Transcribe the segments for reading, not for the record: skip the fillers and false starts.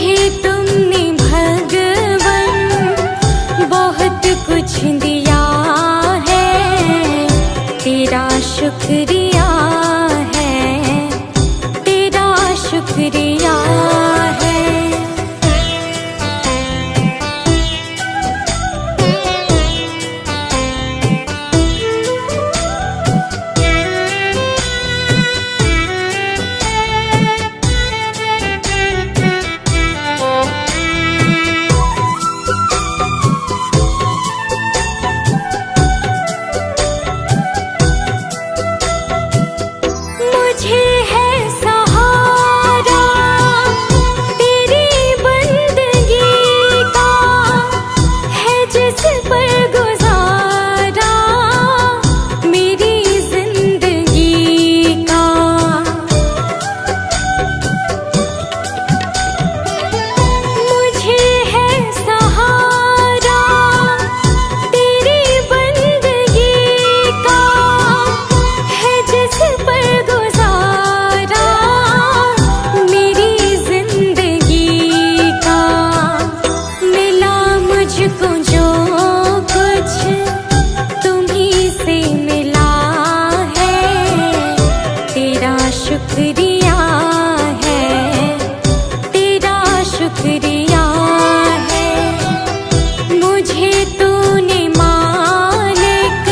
मुझे तुमने भगवन बहुत कुछ दिया है, तेरा शुक्रिया है, तेरा शुक्रिया है। मुझे है सहारा तेरी बंदगी का, है जिस पर गुजारा मेरी जिंदगी का। मुझे है सहारा तेरी बंदगी का, है जिस पर गुजारा मेरी जिंदगी का। मिला मुझको जो कुछ तुम्हीं से मिला है, तेरा शुक्रिया है, तेरा शुक्रिया है। मुझे तूने मालिक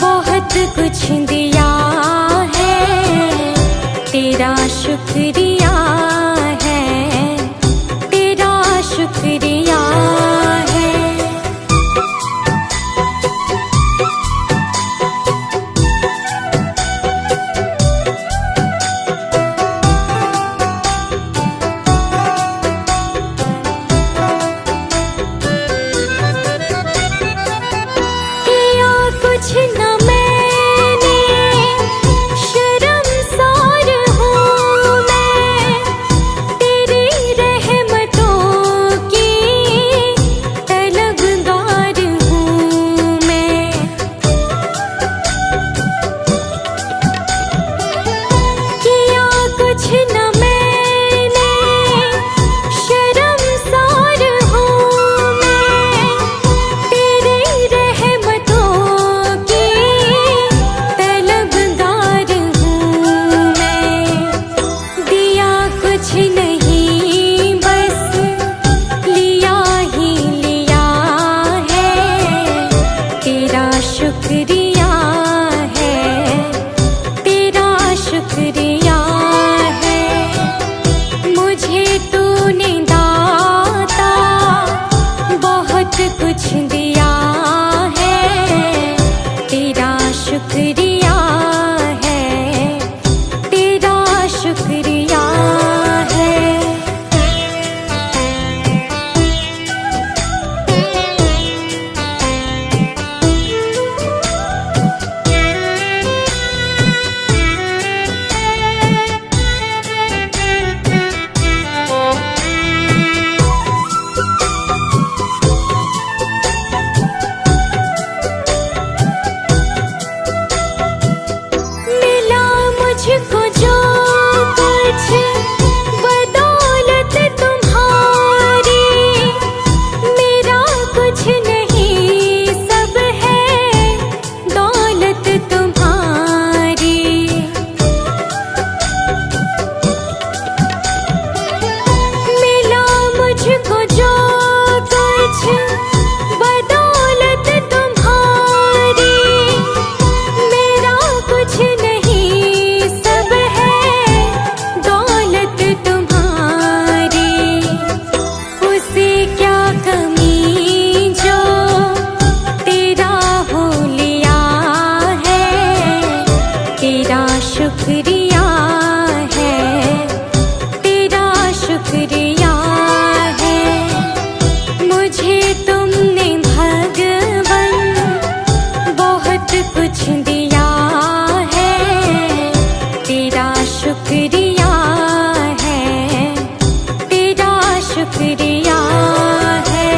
बहुत कुछ दिया है, तेरा शुक्रिया है, तेरा शुक्रिया है। किया कुछ न मैंने, शर्मसार हूँ मैं, तेरी रहमतों की तलबगार हूँ मैं। किया कुछ न मैंने, शर्मसार हूँ मैं, तेरी रहमतों की तलबगार हूँ मैं। दिया कुछ नहीं बस लिया ही लिया है, तेरा शुक्रिया है, तेरा शुक्रिया है। मुझे तूने दाता बहुत कुछ दिया है, तेरा शुक्रिया है, तेरा शुक्रिया है। मिला मुझको जो कुछ बदौलत तुम्हारी, मेरा कुछ नहीं सब है दौलत तुम्हारी। मिला मुझको जो कुछ बदौलत तुम्हारी, मेरा कुछ नहीं सब है दौलत तुम्हारी। उसे क्या कमी जो तेरा हो लिया है, तेरा शुक्रिया है, तेरा शुक्रिया है। मुझे तुमने भगवन बहुत कुछ दिया है, तेरा शुक्रिया है, तेरा शुक्रिया है।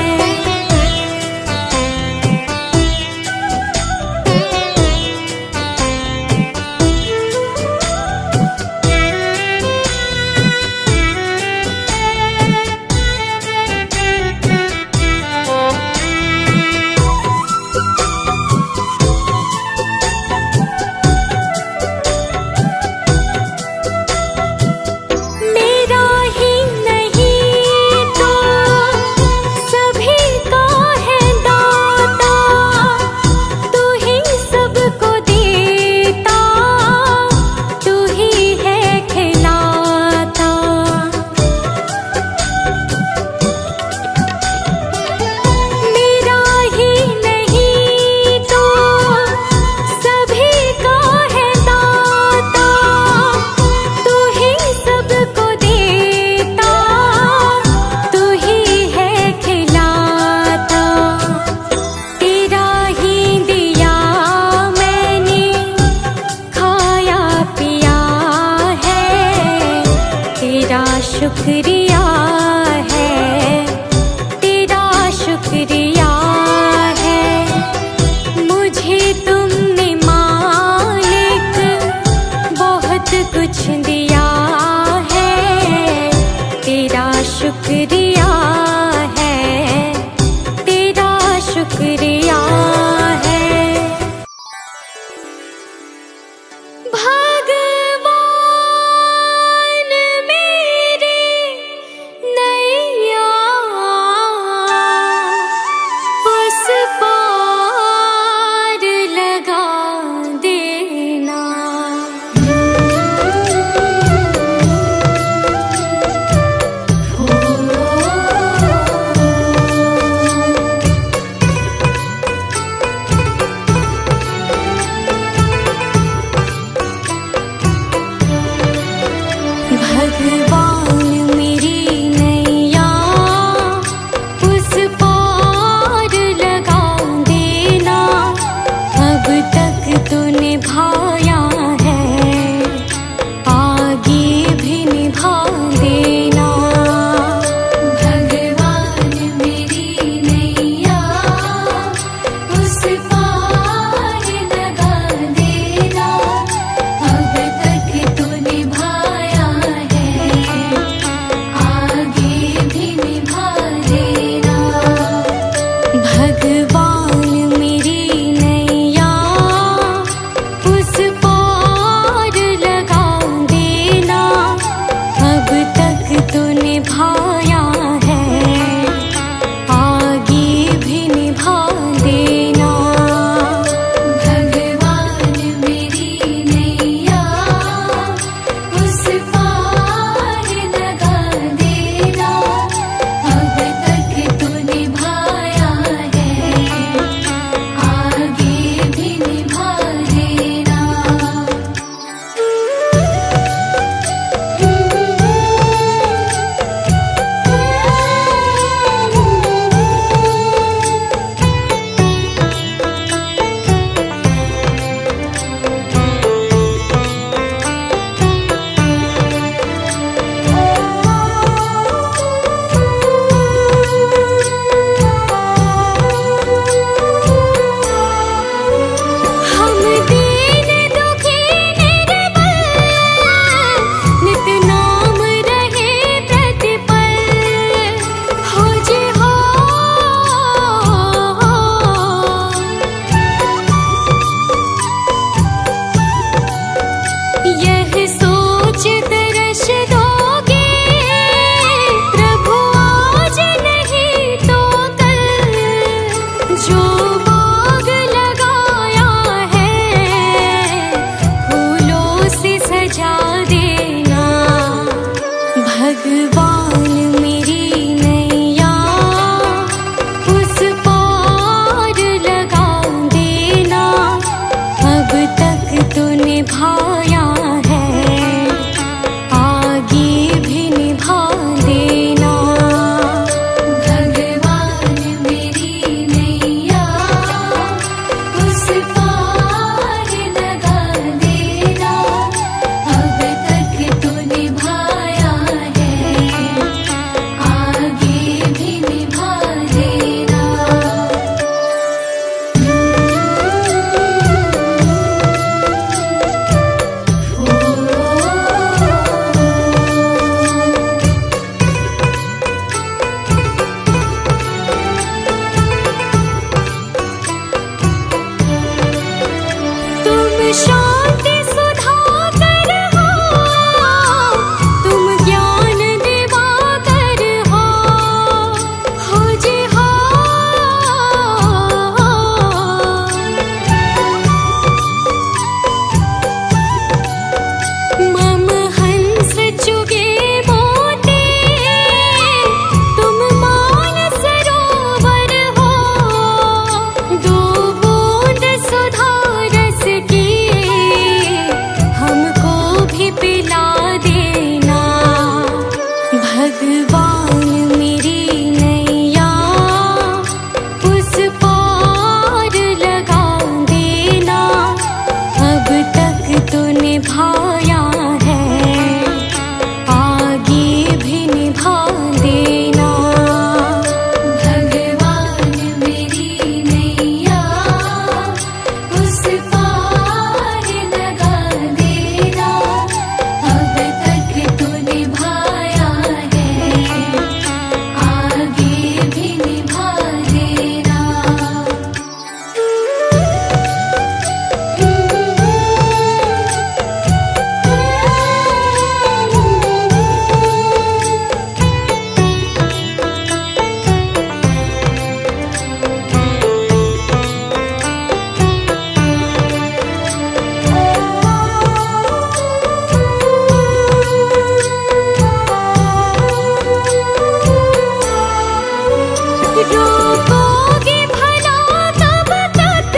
रोकोगे भला कब तक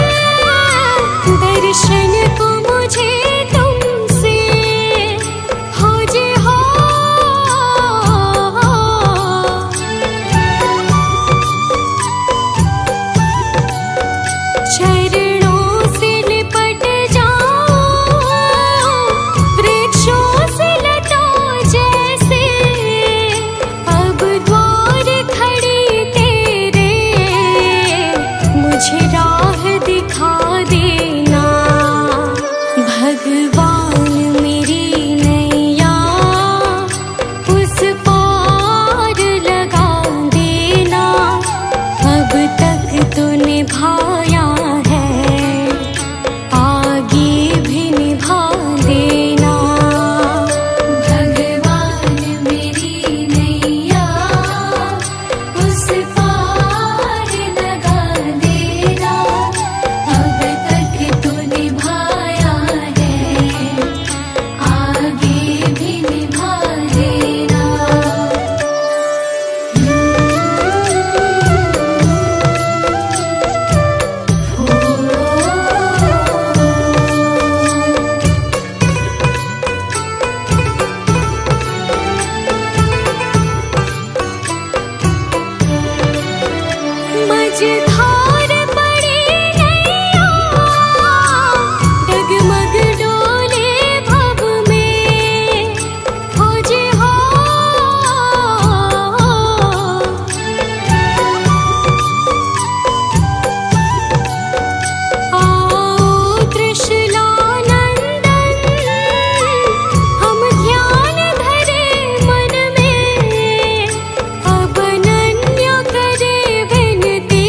दर्शन को मुझे तुमसे हो जे हो। चरणों से लिपट जाओ वृक्षों से लताओं जैसे, अब द्वार खड़ी तेरे मुझे राह दिखा देना। भगवान मेरी नैया उस पार लगा देना। अब तक तो निभाया है, आगे भी निभा देना। भगवान मेरी नैया उस पार लगा देना। अब तक तो निभाया है, आगे भी निभा देना। मझधार पड़ी नैया डगमग डोले भव में हो जे हो। आओ त्रिशूलानंदन हम ध्यान धरे मन में। अब अनन्य करे विनती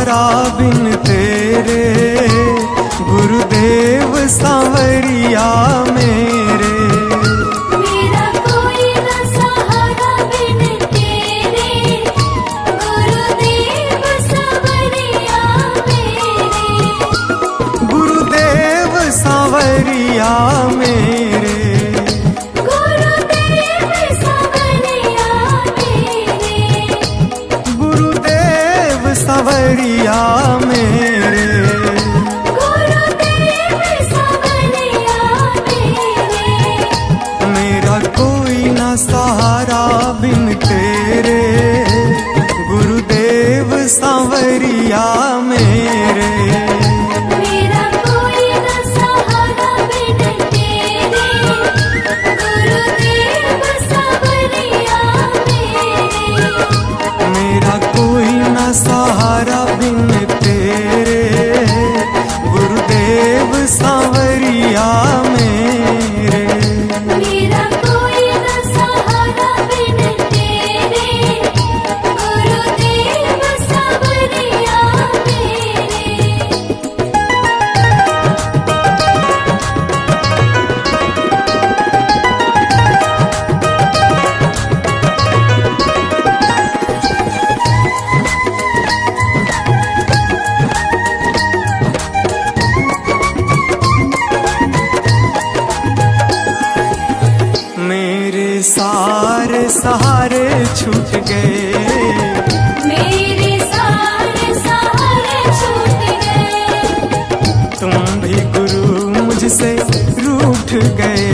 सहारा बिन तेरे, गुरुदेव सांवरिया मेरे। मेरा कोई न सहारा बिन तेरे, गुरुदेव सांवरिया मेरे। गुरुदेव सांवरिया मेरे, गुरुदेव सांवरिया मेरे। गुरुदेव सांवरिया मेरे। गुरुदेव सांवरिया मेरे। मेरा कोई ना सहारा बिन तेरे, गुरुदेव सांवरिया मेरे। मेरा कोई न सहारा बिन तेरे, गुरुदेव सांवरिया मेरे। मेरा कोई ना सहारा बिन तेरे, गुरुदेव सांवरिया मेरे। मेरा कोई न सहारा बिन तेरे, गुरुदेव सांवरिया मेरे। मेरे सारे सहारे छूट गए, मेरे सारे सहारे छूट गए। तुम भी गुरु मुझसे रूठ गए।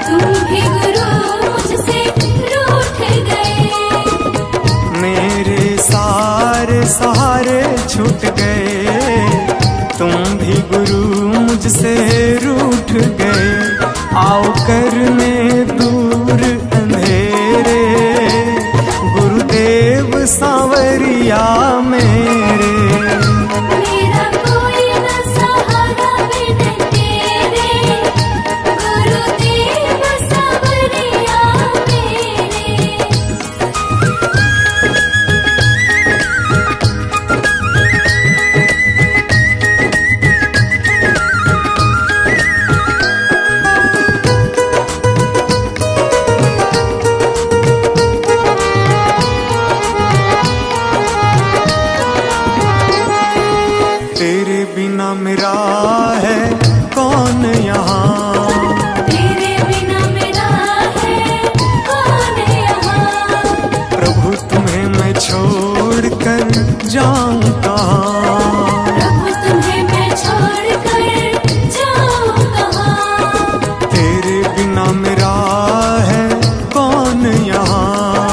तुम भी गुरु मुझसे रूठ गए। मेरे सारे सहारे छूट गए, तुम भी गुरु मुझसे रूठ गए। आओ करने दूर अंधेरे, गुरुदेव सांवरिया मेरे। मेरा कोई न सहारा बिन तेरे, गुरुदेव सांवरिया मेरे। तेरे बिना मेरा है कौन यहाँ, तेरे बिना मेरा है कौन यहाँ। प्रभु तुम्हें मैं छोड़ कर जाऊं कहाँ। प्रभु तुम्हें मैं छोड़ कर जाऊं कहाँ। तेरे बिना मेरा है कौन यहाँ,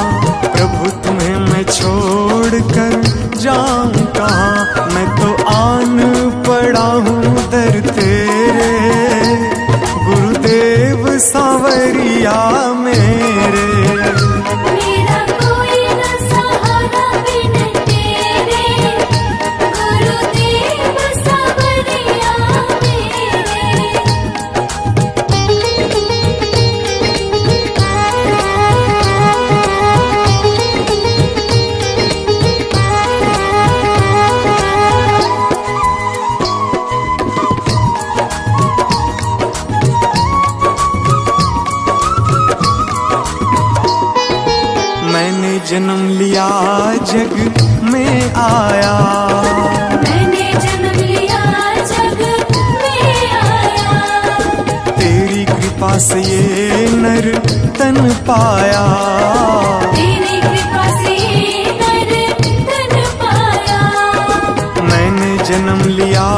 प्रभु तुम्हें मैं छोड़ कर जाऊं कहाँ। मैं तो आन पड़ा हूँ दर तेरे, गुरुदेव सांवरिया मेरे। मेरा कोई न सहारा बिन तेरे, गुरुदेव सांवरिया मेरे। मैंने जन्म लिया जग में आया, मैंने जन्म लिया जग में आया। तेरी कृपा से ये नर तन पाया। तेरी कृपा से नर तन पाया। मैंने जन्म लिया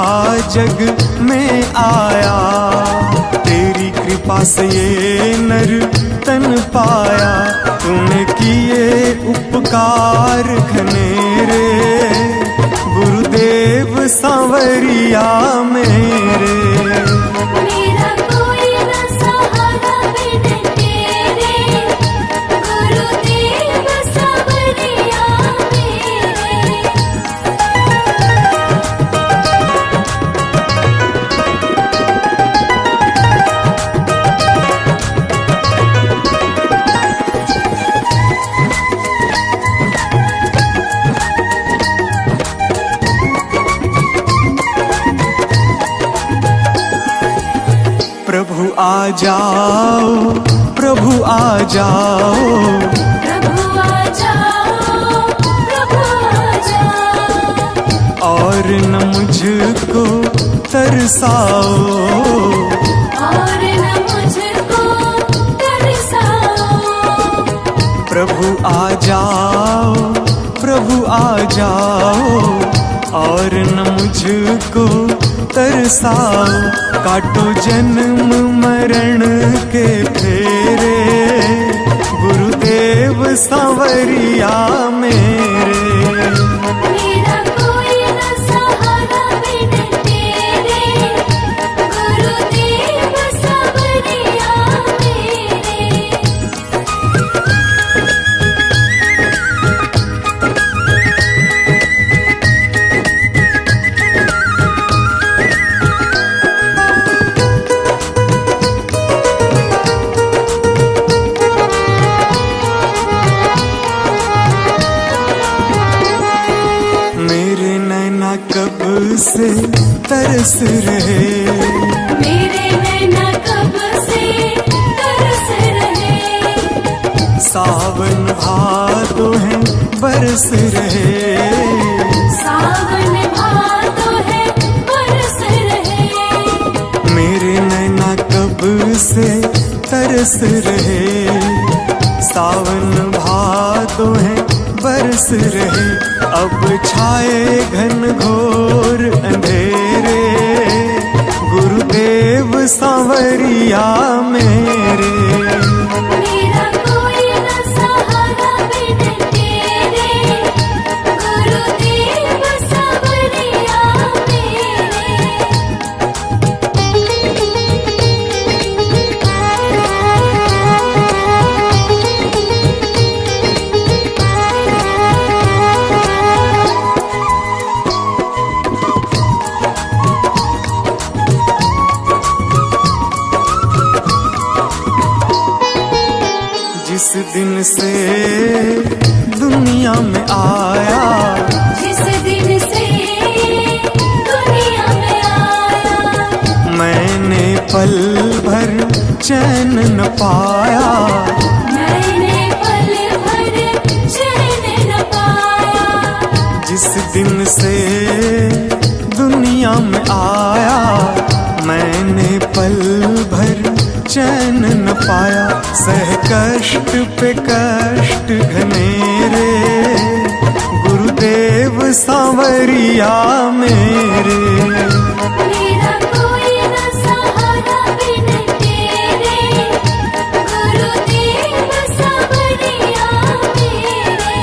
जग में आया, तेरी कृपा से ये नर तन पाया। तूने किए उपकार घनेरे, गुरुदेव सांवरिया मेरे। मेरा कोई न सहारा बिन तेरे, गुरुदेव सांवरिया मेरे। प्रभु आ जाओ, प्रभु आ जाओ, प्रभु आ जाओ, प्रभु आ जाओ। और न मुझको तरसाओ, और न मुझको तरसाओ। प्रभु आ जाओ, प्रभु आ जाओ, और न मुझको तरसाओ। काटो जन्म मरण के फेरे, गुरुदेव सांवरिया मेरे। मेरा कोई न सहारा बिन तेरे, गुरुदेव सांवरिया मेरे। मेरे नैना कब से तरस रहे, मेरे नैना कब से तरस रहे। सावन भादो है बरस रहे, सावन भादो है बरस रहे। मेरे नैना कब से तरस रहे। सावन भादो है बरस रहे। अब छाए घन घोर अंधेरे, गुरुदेव सांवरिया मेरे। मेरा कोई न सहारा बिन तेरे, गुरुदेव सांवरिया जिस दिन से दुनिया में आया, जिस दिन से दुनिया में आया। मैंने पल भर चैन न पाया। मैंने पल भर चैन न पाया। जिस दिन से दुनिया में आया, मैंने पल भर चैन न पाया। सह कष्ट पे कष्ट घनेरे, गुरुदेव सांवरिया मेरे। मेरा कोई न सहारा बिन तेरे, गुरुदेव सांवरिया मेरे।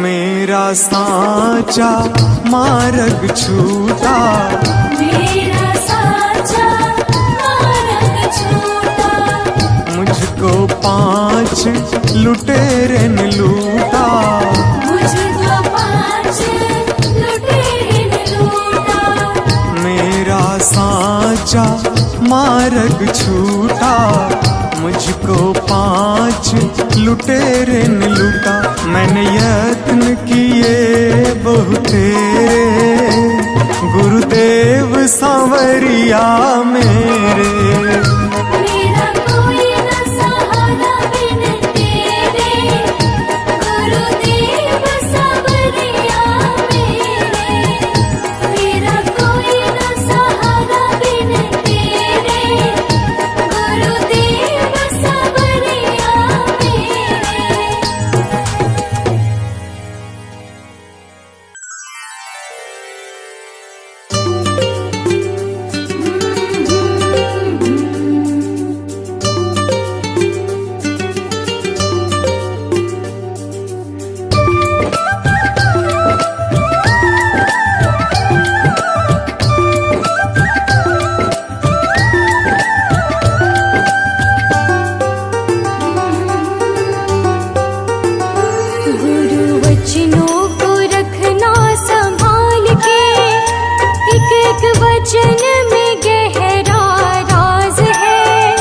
मेरा साचा मार्ग छूटा, मेरा साचा मार्ग छूटा। मुझको 5 लुटेरे ने लूटा। मुझको 5 लुटेरे ने लूटा। मेरा साचा मार्ग छूटा, मुझको 5 लुटेरे ने लूटा। मैंने यत्न किए बहुतेरे, गुरुदेव सांवरिया मेरे। मेरा कोई न सहारा बिन तेरे, गुरुदेव सांवरिया मेरे। मेरा कोई न सहारा बिन तेरे, गुरुदेव सांवरिया मेरे। वचन में गहरा राज है,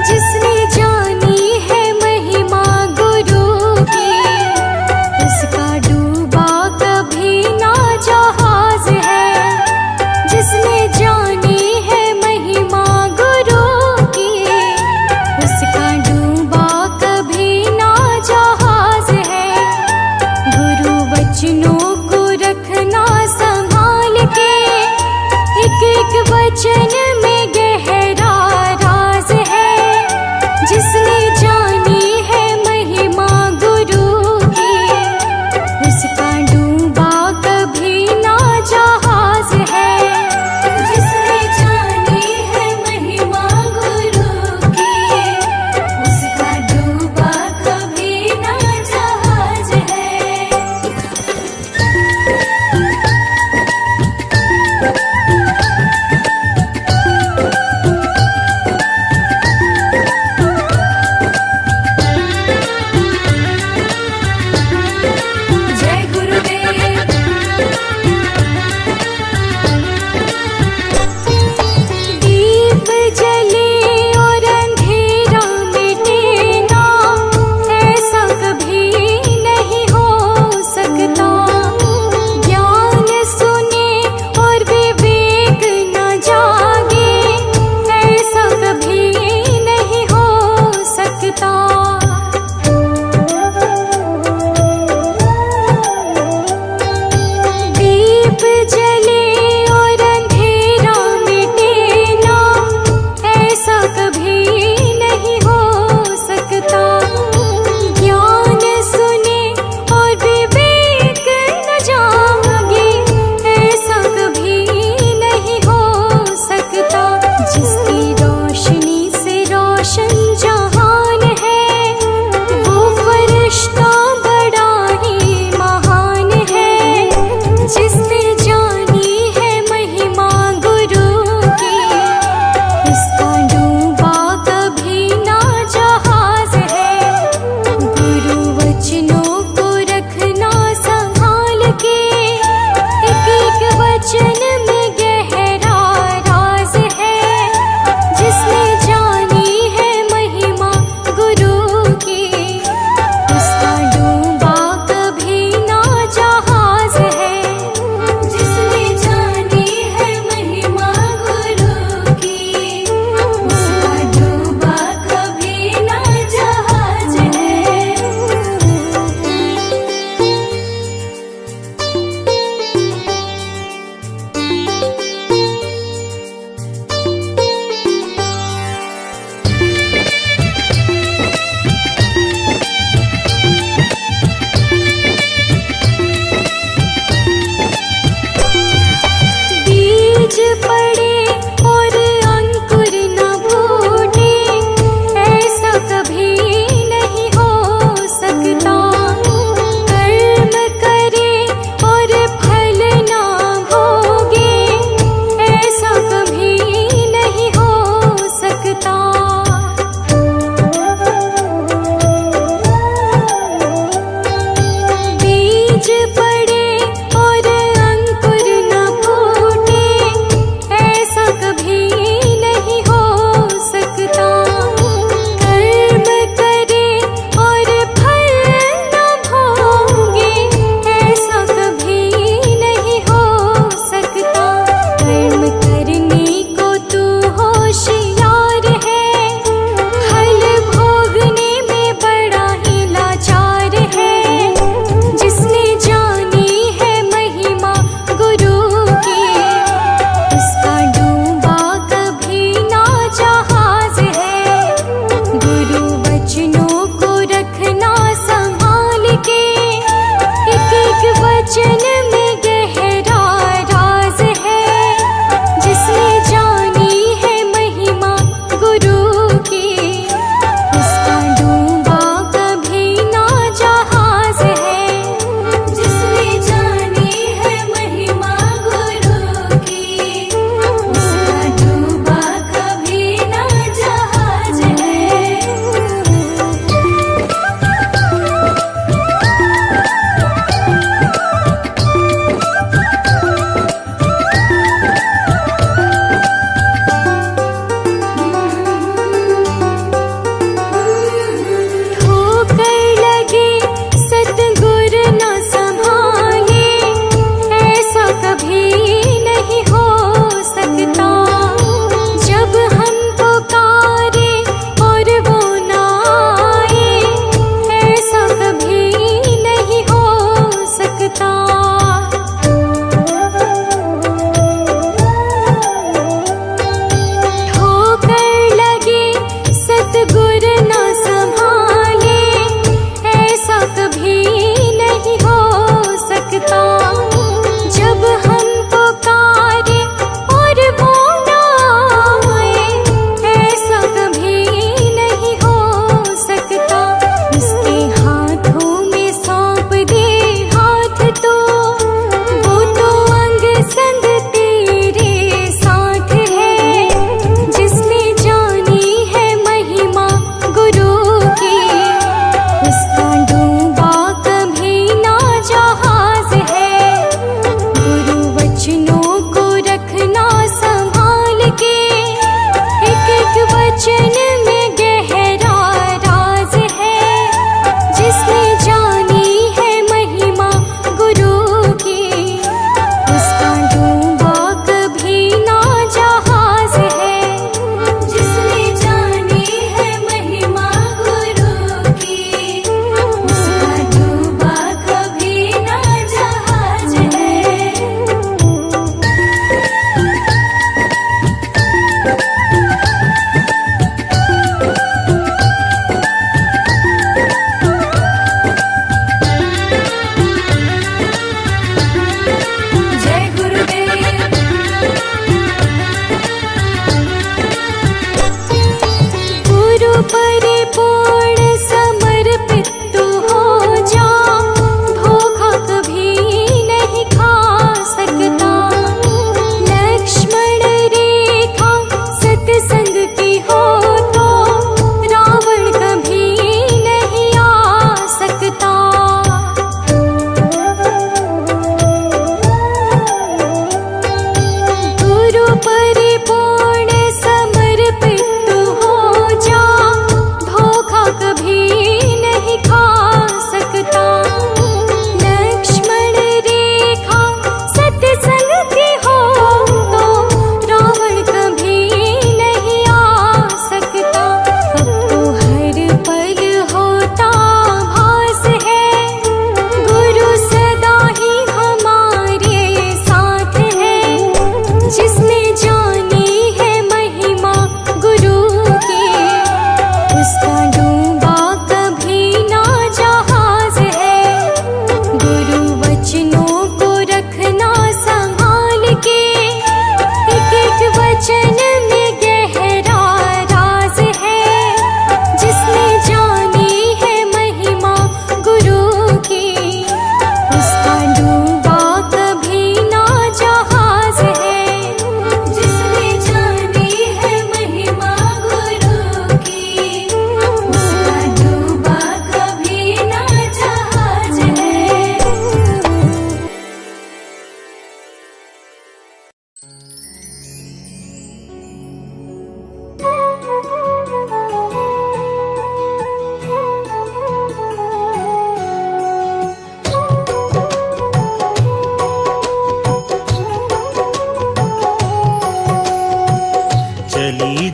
जिसने जानी है महिमा गुरु की, उसका डूबा कभी ना जहाज है। जिसने जानी है महिमा गुरु की, उसका डूबा कभी ना जहाज है। गुरु वचनों को रखना संभाल के, एक एक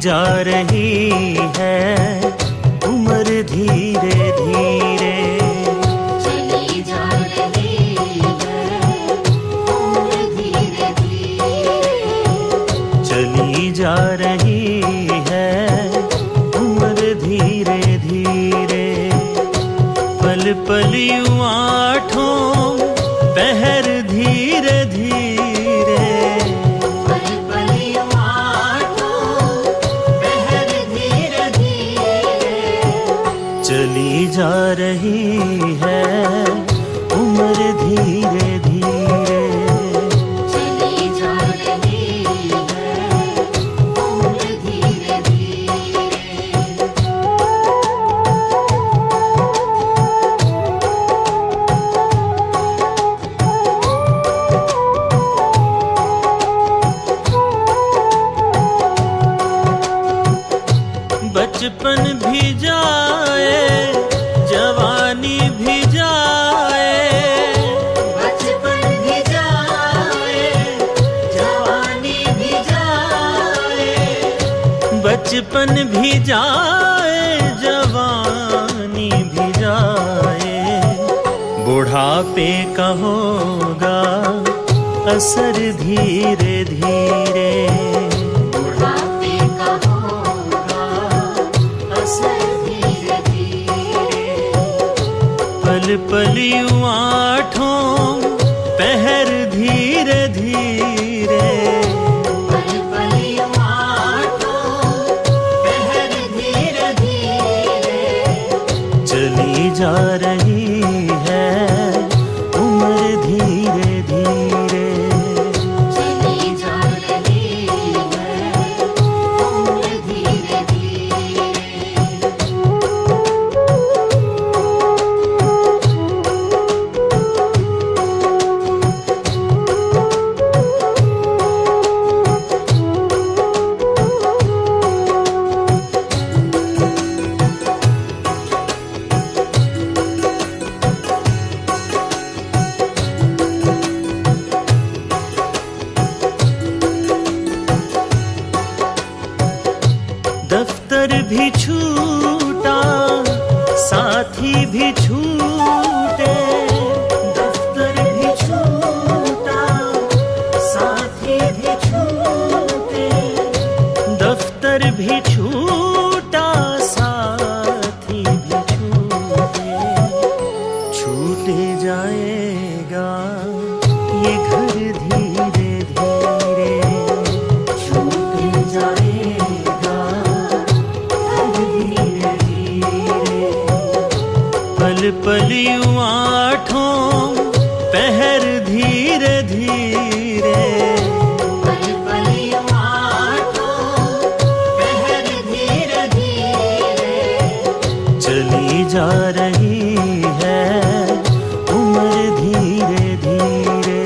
जा रही है उम्र धीरे धीरे, चली जा रही है उम्र धीरे धीरे, चली जा रही है उम्र धीरे धीरे। पल पल यूं आठों पहर धीरे धीरे, पल पल यूं आठों पहर धीरे धीरे, चली जा रही है उम्र धीरे धीरे। चली जा रही है उम्र धीरे धीरे। बचपन भी जाए जवानी भी जाए, बचपन भी जाए जवानी भी जाए, बचपन भी जाए जवानी भी जाए। बुढ़ापे का होगा असर धीरे धीरे, बुढ़ापे का होगा असर धीरे धीरे, पल पल यूं आठों पहर धीरे धीरे, पल पल यूं आठों पहर धीरे धीरे, चली जा रही है उम्र धीरे धीरे। चली जा रही है उम्र धीरे धीरे। दफ्तर भी छूटा साथी भी छूटे, दफ्तर भी छूटा साथी भी छूटे, दफ्तर भी छूटा साथी भी छूटे। छूटे जाएगा ये घर धीरे धीरे, छूटे जाएगा धीरे धीरे। पल पल यूं आठों पहर धीरे धीरे, पल पल यूं आठों पहर धीरे धीरे, चली जा रही है उम्र धीरे धीरे।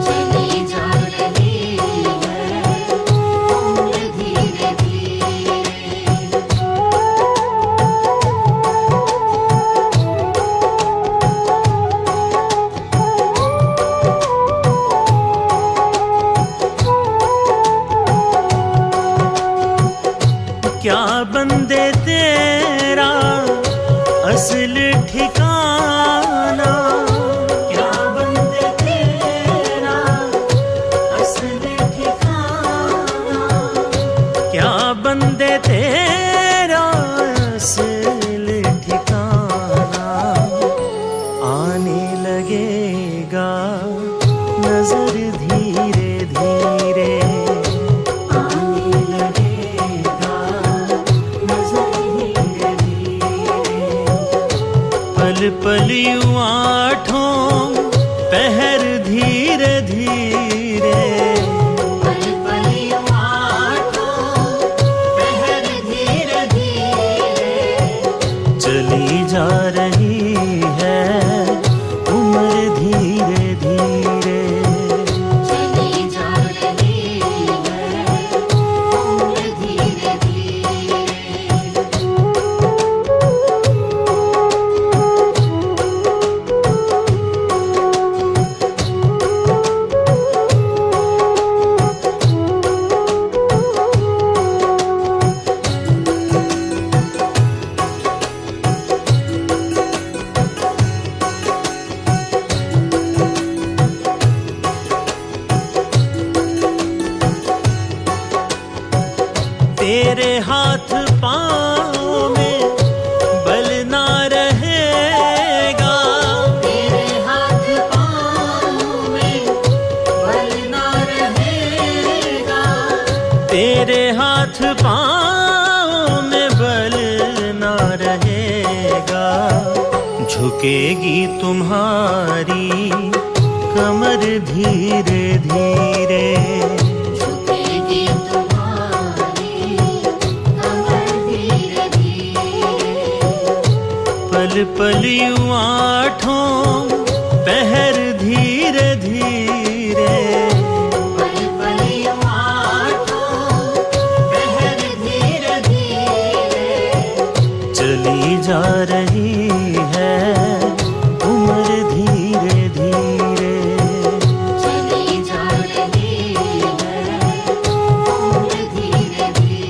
चली जा रही है उम्र धीरे धीरे। क्या बंदे तेरा असल ठिकाना, क्या बंदे तेरा असल ठिकाना, क्या बंदे तेरा असल ठिकाना। आने लगेगा नजर धीरे धीरे, आने लगेगा नजर धीरे धीरे। पल पल यूं आठों पहर धीरे धीरे, पल पल यूं आठों पहर धीरे धीरे, चली जा रही है उम्र धीरे धीरे। चली जा रही है उम्र धीरे धीरे। तेरे हाथ पाँव में बल ना रहेगा, झुकेगी तुम्हारी कमर धीरे धीरे, झुकेगी तुम्हारी कमर धीरे धीरे। पल पल यूं आठों पहर धीरे धीरे, पल पल यूं आठों पहर धीरे धीरे। चली जा रही है उम्र धीरे धीरे, चली जा रही है उम्र धीरे धीरे।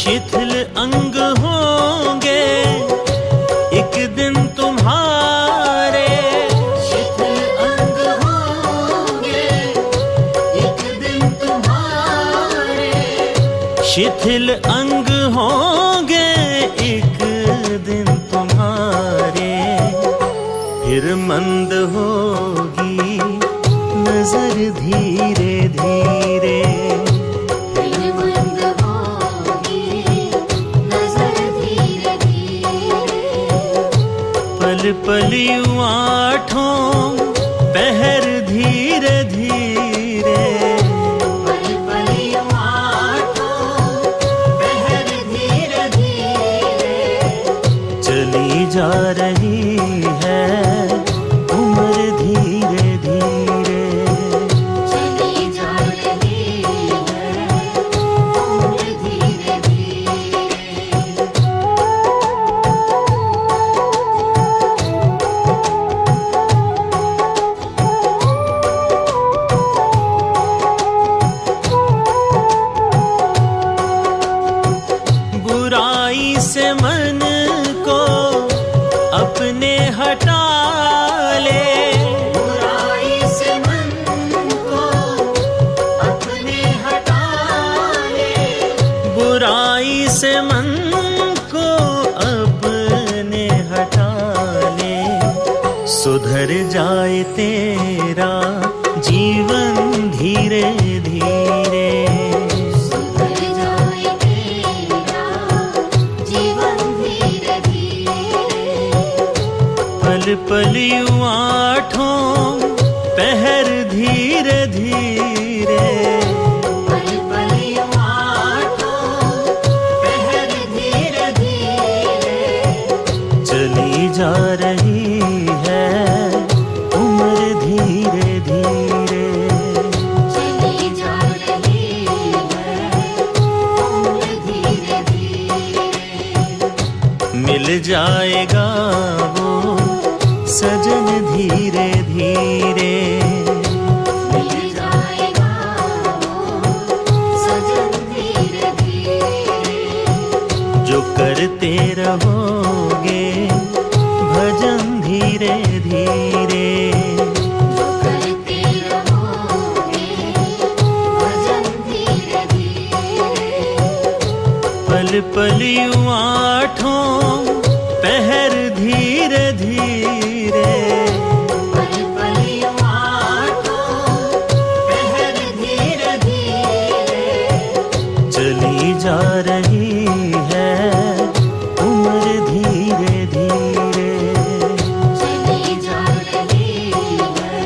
शिथिल अंग होंगे एक दिन तुम्हारे, शिथिल अंग होंगे एक दिन तुम्हारे, शिथिल अंग होंगे एक दिन तुम्हारे। फिर मंद होगी नजर धीरे धीरे, फिर मंद होगी नजर धीरे धीरे। पल पल यूं आठों पहर धीरे धीरे, पल पल यूं आठों पहर धीरे धीरे। चली जा रही है उम्र धीरे धीरे, चली जा रही है उम्र धीरे धीरे। बुराई से मन को अपने हटा ले, बुराई से मन को अपने हटा ले, बुराई से मन को अपने हटा ले। सुधर जाए तेरा जीवन धीरे धीरे, सुधर जाए तेरा जीवन धीरे धीरे। पल पल यूं आठों पहर धीरे धीरे, पल पल यूं आठों पहर धीरे धीरे। चली जा रही है उम्र धीरे धीरे, चली जा रही है उम्र धीरे धीरे। मिल जाएगा वो सजन धीरे धीरे, मिल जाएगा वो सजन धीरे धीरे। जो करते रहोगे भजन धीरे धीरे, जो करते रहोगे भजन धीरे धीरे। पल पल यूं आठों पहर धीरे धीरे, पल पल यूं आठों पहर धीरे धीरे। चली जा रही है उम्र धीरे धीरे, चली जा रही है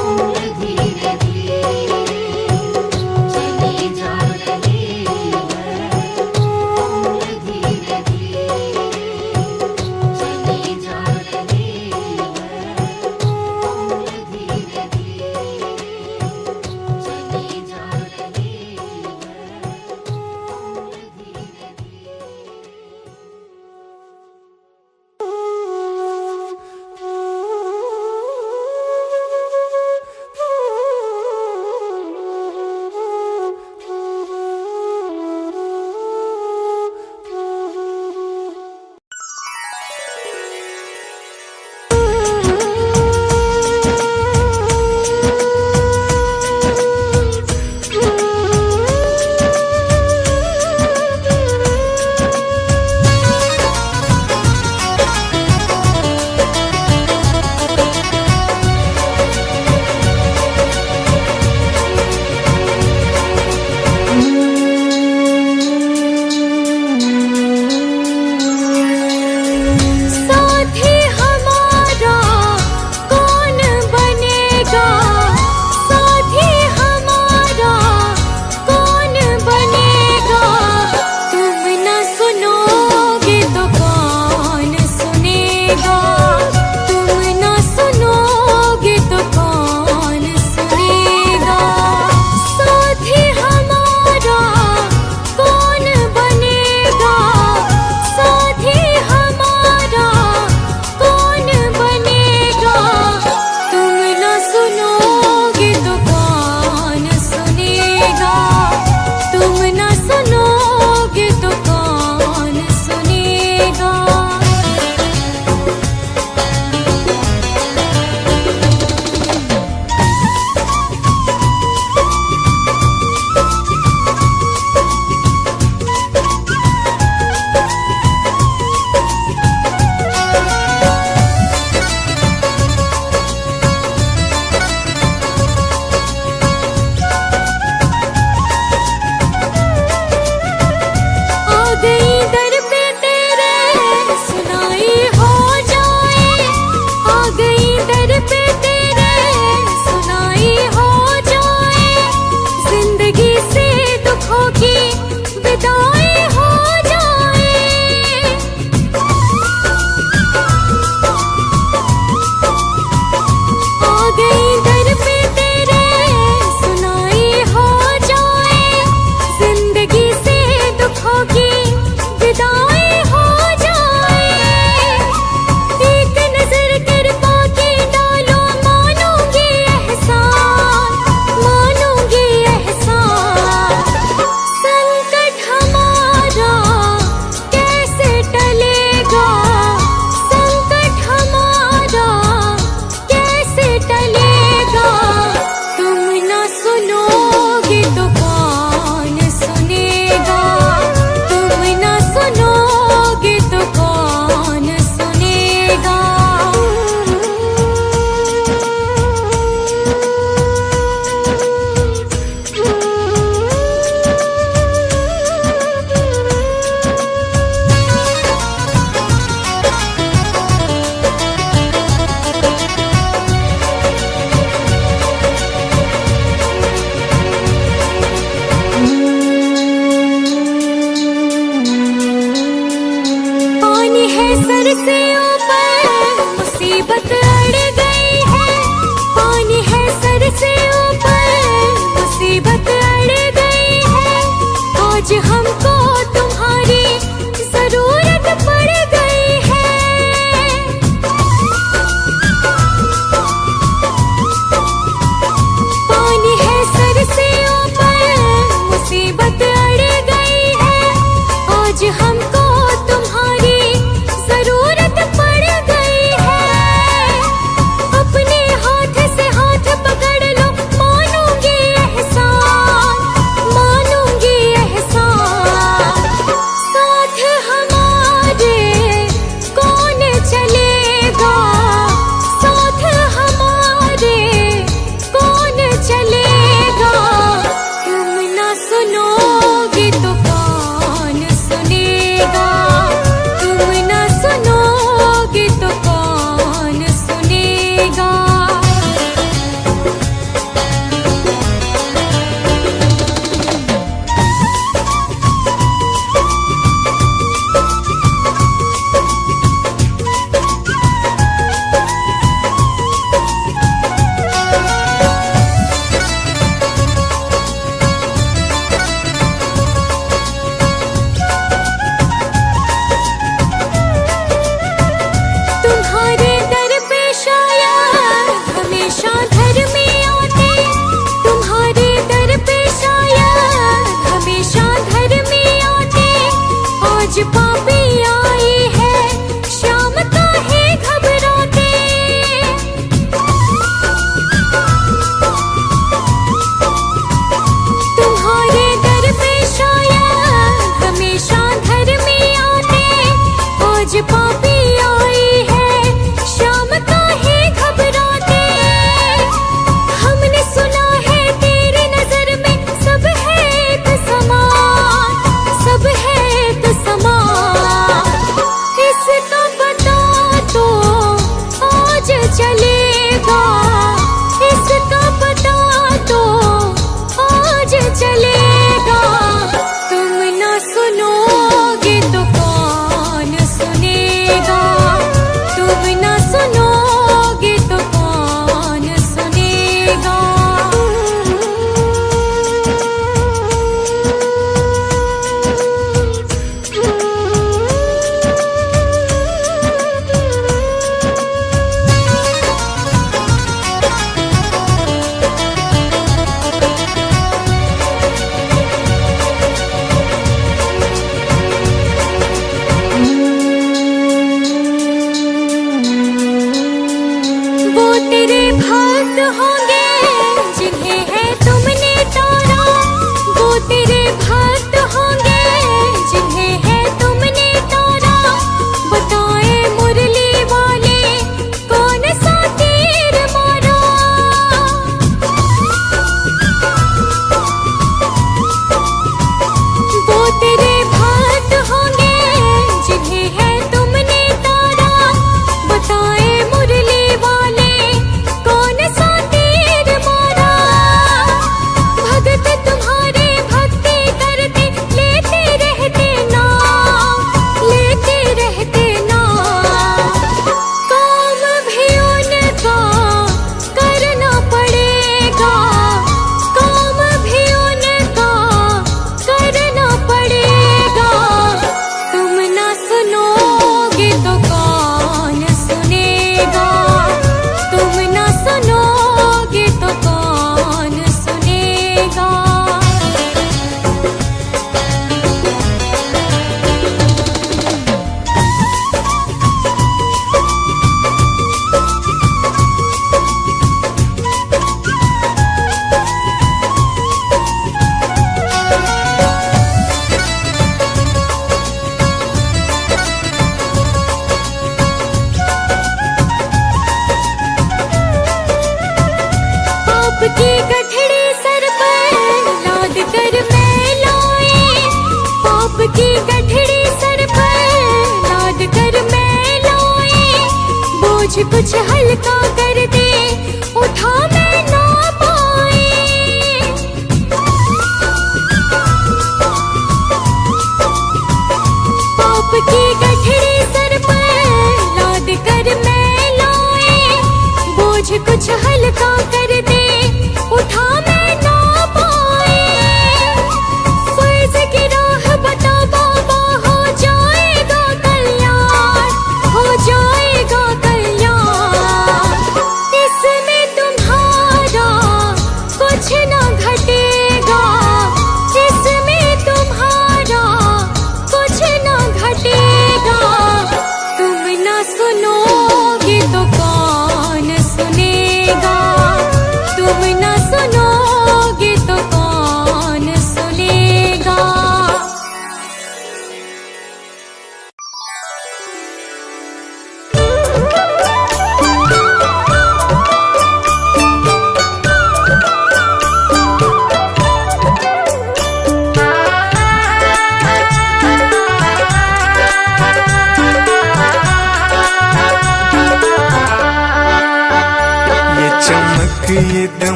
उम्र धीरे धीरे। चली जा रही है उम्र धीरे धीरे।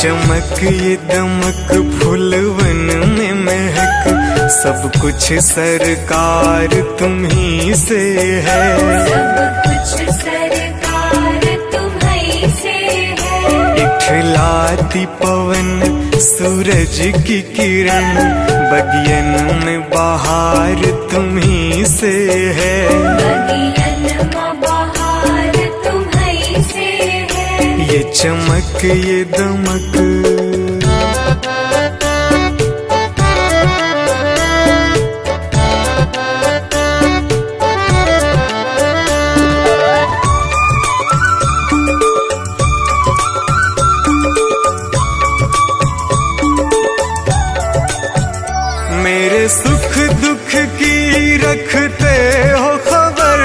चमक ये दमक फूलवन में महक, सब कुछ सरकार तुम्ही से है। सब कुछ सरकार तुम्हीं से है। इठलाती पवन सूरज की किरण, बगियन में बहार तुम्ही से है। बगियन में बहार तुम्हीं से है। ये चमक ये दमक मेरे सुख दुख की रखते हो खबर,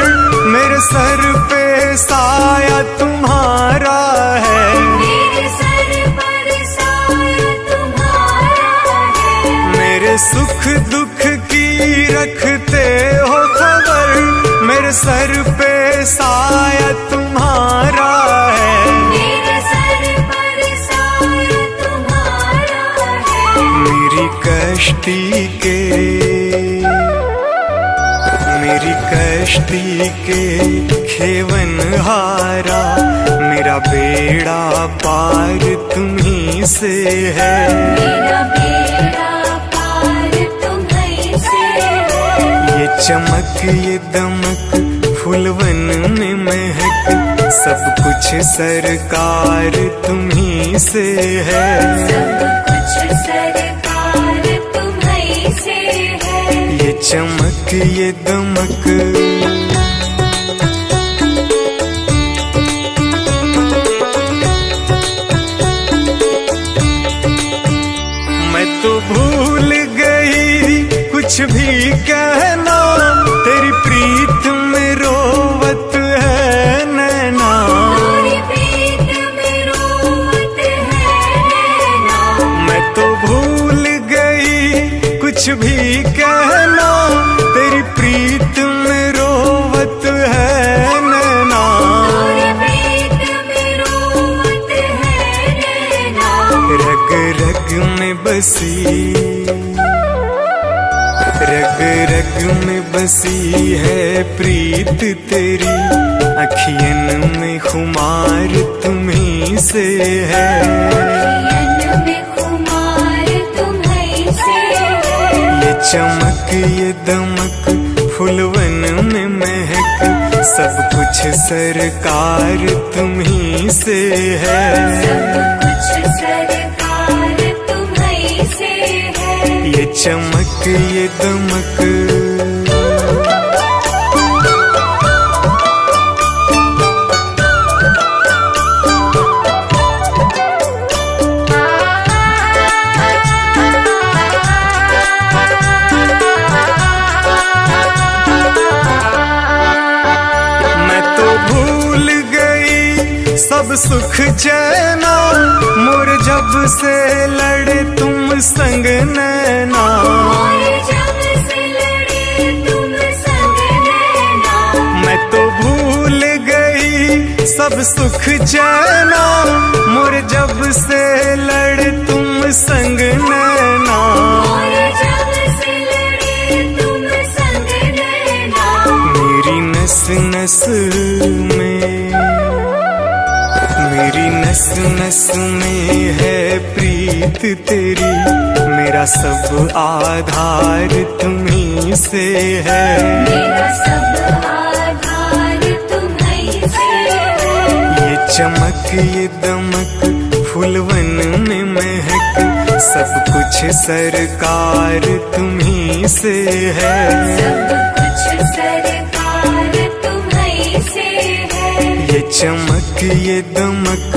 मेरे सर पे साया तुम्हारा है। मेरे सर पर साया तुम्हारा है। मेरे सुख दुख की रखते हो खबर, मेरे सर पे साया तुम्हारा है। मेरे सर पर साया तुम्हारा है। मेरी कश्ती के खेवन हारा, मेरा बेड़ा पार तुम्ही से है। मेरा बेड़ा पार तुम्हीं से है। ये चमक ये दमक फूलवन में महक, सब कुछ सरकार तुम्ही से है। सब कुछ सरकार तुम्हीं से है। ये चमक ये दमक मैं तो भूल गई कुछ भी कहना, तेरी प्रीत में रोवत है नैना। तेरी प्रीत में रोवत है नैना। मैं तो भूल गई कुछ भी कहना, तेरी प्रीत में रोवत है नैना। तेरी प्रीत में रोवत है नैना। रग रग में बसी, रग रग में बसी है प्रीत तेरी, अखियन में खुमार तुम्ही से है। अखियन में खुमार तुम्हीं से है। ये चमक ये दमक फूलवन में महक, सब कुछ सरकार तुम्ही से है। सब कुछ सरकार तुम्हीं से है। ये चमक ये दमक मैं तो भूल गई सब सुख चैना, मोर जब से लड़े तुम संग नैना। और जब से लड़े तुम संग नैना। मैं तो भूल गई सब सुख चैना, मोर जब से लड़े तुम संग नैना। और जब से लड़े तुम संग नैना। मेरी नस नस में है प्रीत तेरी, मेरा सब आधार तुम्ही से है। मेरा सब आधार तुम्हीं से है। ये चमक ये दमक फूलवन में महक, सब कुछ सरकार तुम्ही से है। सब कुछ सरकार तुम्हीं से है। ये चमक ये दमक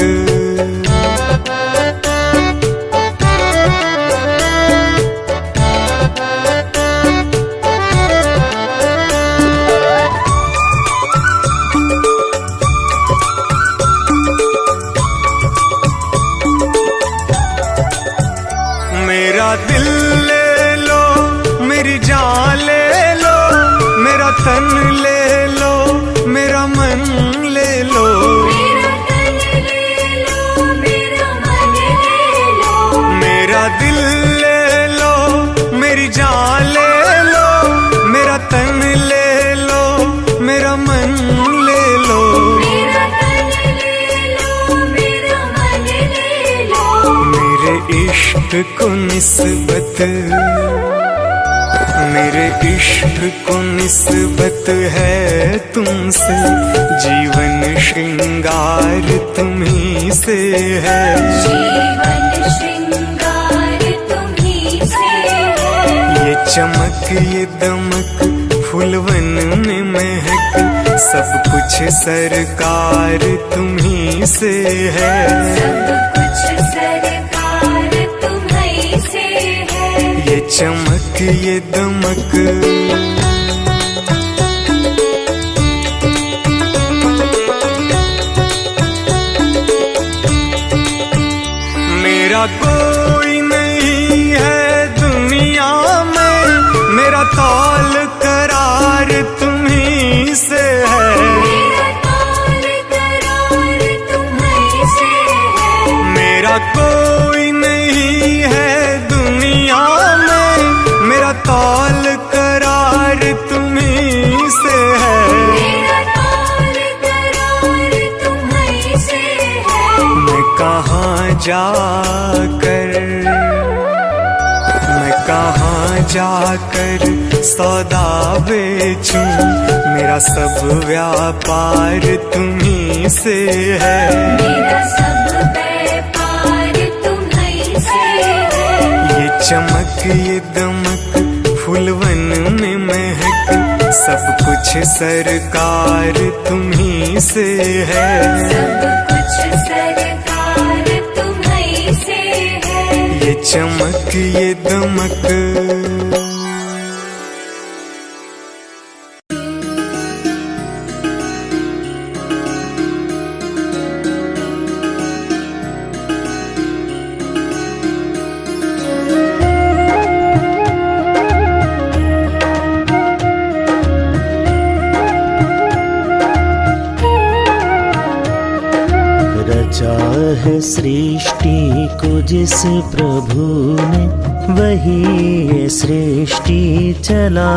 मेरा दिल ले लो, मेरी जान ले लो, मेरा तन ले लो, मेरा मन ले लो। मेरा तन ले लो, तन ले लो, मेरा तन ले लो, मेरा मन ले लो। मेरे इश्क को निस्बत, मेरे इश्क को निस्बत है तुमसे, जीवन श्रृंगार तुम्ही से है, जीवन श्रृंगार तुम्ही से है। ये चमक ये दमक फूलवन में महक, सब कुछ सरकार तुम्ही से है, सब कुछ सरकार तुम्ही से है। ये चमक ये दमक। मेरा कोई नहीं है दुनिया में, मेरा तौल करार तुम्ही से है, मेरा तौल करार तुम्ही से है। मेरा कोई नहीं है दुनिया में, मेरा तौल करार तुम्ही से है, मेरा तौल करार तुम्ही से है। मैं कहाँ जाकर, मैं कहाँ जाकर सौदा बेचूं, मेरा सब व्यापार तुम्ही से है, मेरा सब व्यापार तुम्ही से है। ये चमक ये दमक फूलवन में महक, सब कुछ सरकार तुम्ही से है, सब कुछ सरकार तुम्ही से है। ये चमक ये दमक। रचा है सृष्टि को जिस प्रभु ने, वही ये सृष्टि चला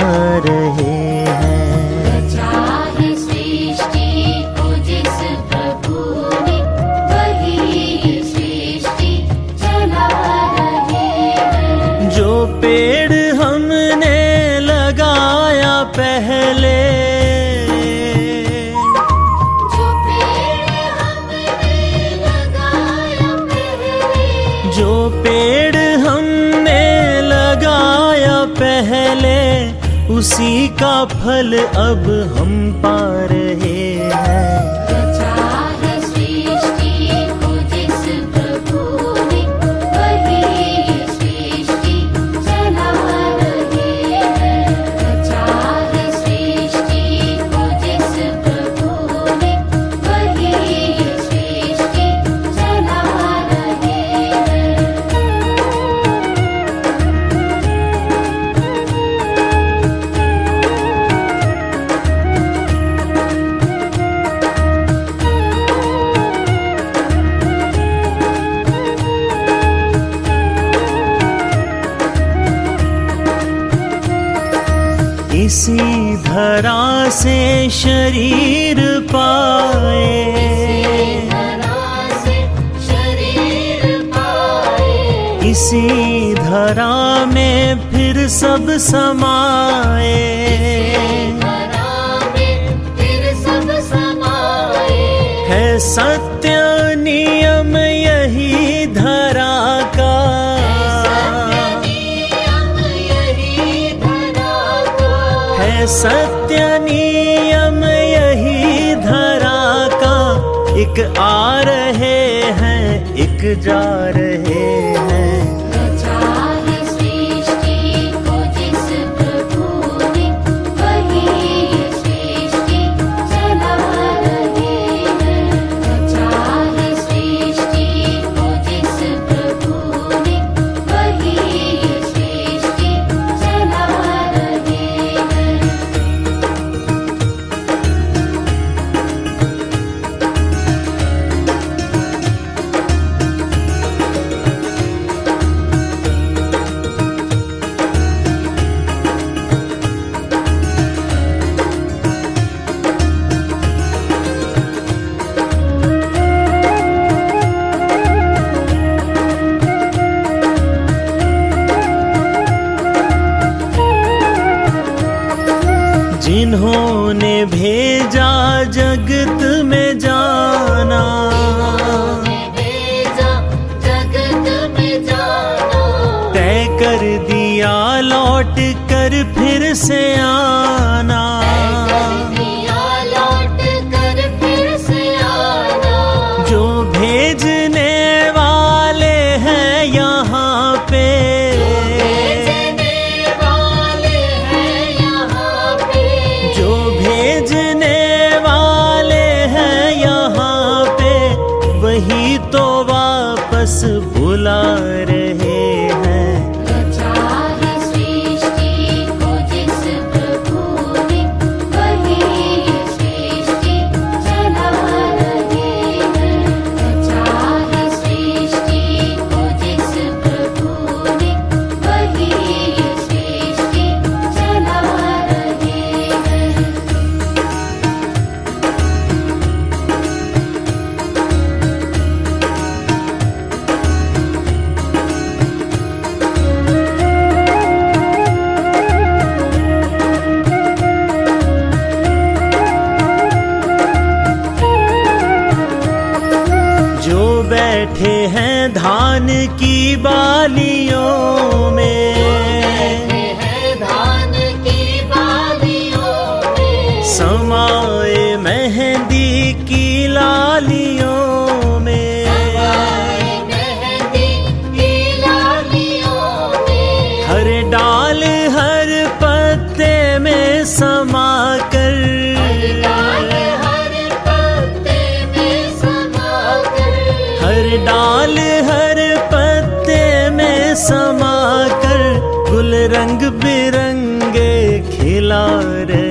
रहे हैं। रचा है सृष्टि को जिस प्रभु ने, वही ये सृष्टि चला रहे हैं। जो पेड़ हमने लगाया पहले, जो पेड़ हमने लगाया पहले, उसी का फल अब हम पा रहे हैं। रचा है सृष्टि को जिस प्रभु ने, वही ये सृष्टि चला रहे हैं। रचा है सृष्टि को जिस प्रभु ने, वही ये सृष्टि चला रहे हैं। इसी धरा से शरीर पाए, धरा से शरीर पाए। इसी धरा में फिर सब समाए। धरा में फिर सब समाए। है सत्य नियम यही धरा का, सत्य नियम यही धरा का। एक आ रहे हैं, एक जा रहे हैं। रचा है सृष्टि को जिस प्रभु ने, वही ये सृष्टि चला रहे हैं। रचा है सृष्टि को जिस प्रभु ने, वही ये सृष्टि चला रहे हैं। भेजा जगत में जाना, भेजा जगत में जाना, तय कर दिया लौट कर फिर से आना। दिया लौट कर फिर से आना, जो भेजने वाले हैं यहाँ पे, भेजने वाले हैं यहाँ पे, जो भेजने वाले हैं यहाँ पे, वही तो वापस बुला रहे हैं। रचा है सृष्टि को जिस प्रभु ने, वही सृष्टि चला रहे हैं। रचा है सृष्टि को जिस प्रभु ने, वही सृष्टि चला रहे हैं। जो बैठे हैं धान की बालियों में, है धान की बालियों में, समाए मेहंदी की लालियों में, मेहंदी की लालियों में, हर डाल हर पत्ते में समा कर, डाल हर पत्ते में समा कर, हर डाल हर पत्ते में समा कर, गुल रंग बिरंगे खिला रहे